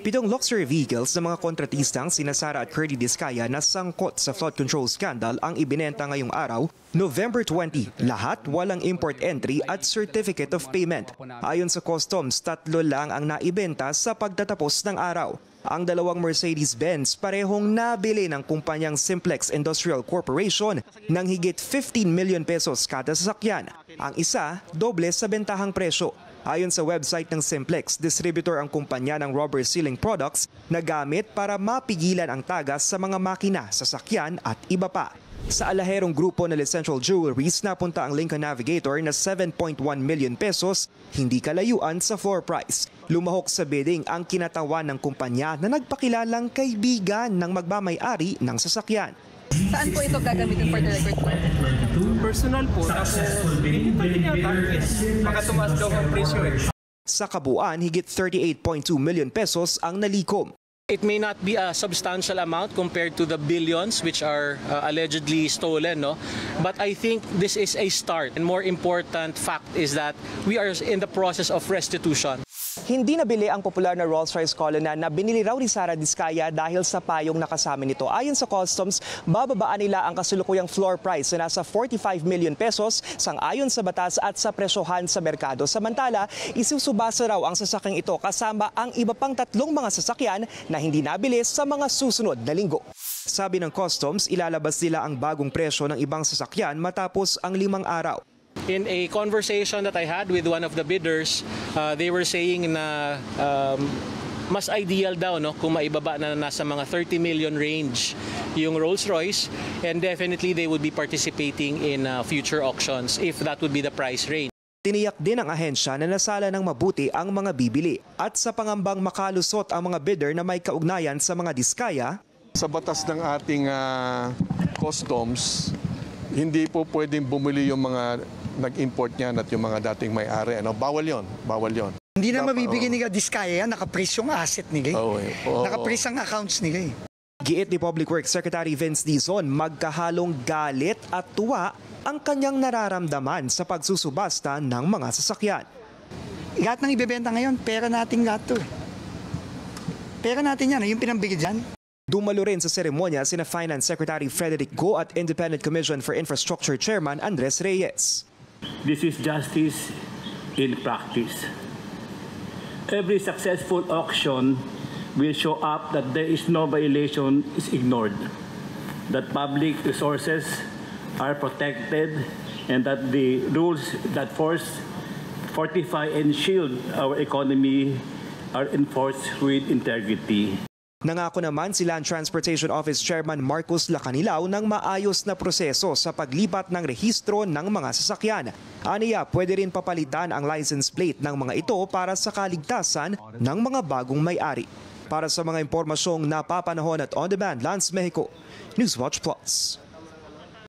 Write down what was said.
7 luxury vehicles ng mga kontratistang sina Sara at Curly Discaya na sangkot sa flood control scandal ang ibinenta ngayong araw, November 20. Lahat walang import entry at certificate of payment. Ayon sa customs, 3 lang ang naibenta sa pagtatapos ng araw. Ang 2 Mercedes-Benz parehong nabili ng kumpanyang Simplex Industrial Corporation ng higit 15 million pesos kada sasakyan. Ang isa, doble sa bentahang presyo. Ayon sa website ng Simplex, distributor ang kumpanya ng rubber sealing products na gamit para mapigilan ang tagas sa mga makina, sasakyan at iba pa. Sa alaherong grupo na Essential Jewelries, napunta ang Lincoln Navigator na 7.1 million pesos, hindi kalayuan sa floor price. Lumahok sa bidding ang kinatawan ng kumpanya na nagpakilalang kaibigan ng magmamay-ari ng sasakyan. Saan po ito gagamitin for the record po? Personal po, tapos hindi pa rin yata, baka tumaas daw ang presyo eh. Sa kabuuan, higit 38.2 million pesos ang nalikom. It may not be a substantial amount compared to the billions which are allegedly stolen, no? But I think this is a start. And more important fact is that we are in the process of restitution. Hindi nabili ang popular na Rolls-Royce Colonna na binili raw ni Sara Discaya dahil sa payong nakasama nito. Ayon sa customs, bababaan nila ang kasulukuyang floor price na nasa 45 million pesos sang-ayon sa batas at sa presyohan sa merkado. Samantala, isusubasa raw ang sasakyang ito kasama ang iba pang 3 mga sasakyan na hindi nabili sa mga susunod na linggo. Sabi ng customs, ilalabas nila ang bagong presyo ng ibang sasakyan matapos ang 5 araw. In a conversation that I had with one of the bidders, they were saying na mas ideal daw, no, kung maibaba na nasa mga 30 million range yung Rolls-Royce, and definitely they would be participating in future auctions if that would be the price range. Tiniyak din ng ahensya na nasala ng mabuti ang mga bibili at sa pangambang makalusot ang mga bidder na may kaugnayan sa mga Discaya. Sa batas ng ating customs, hindi po pwedeng bumili yung mga nag-import niyan at yung mga dating may-ari. Bawal yon, bawal yon. Hindi na mabibigyan ni Discaya, nakapress yung asset nila. Nakapress ang accounts nila. Giit ni Public Works Secretary Vince Dizon, magkahalong galit at tuwa ang kanyang nararamdaman sa pagsusubasta ng mga sasakyan. Lahat ng ibebenta ngayon, pera nating lahat to. Pera natin yan, yung pinambigay dyan. Dumalo rin sa seremonya sina Finance Secretary Frederick Go at Independent Commission for Infrastructure Chairman Andres Reyes. This is justice in practice. Every successful auction will show up that there is no violation is ignored, that public resources are protected, and that the rules that fortify and shield our economy are enforced with integrity. Nangako naman si Land Transportation Office Chairman Marcos Lacanilao ng maayos na proseso sa paglipat ng rehistro ng mga sasakyan. Aniya, pwede rin papalitan ang license plate ng mga ito para sa kaligtasan ng mga bagong may-ari. Para sa mga impormasyong napapanahon at on-demand, Lance Mexico, Newswatch Plus.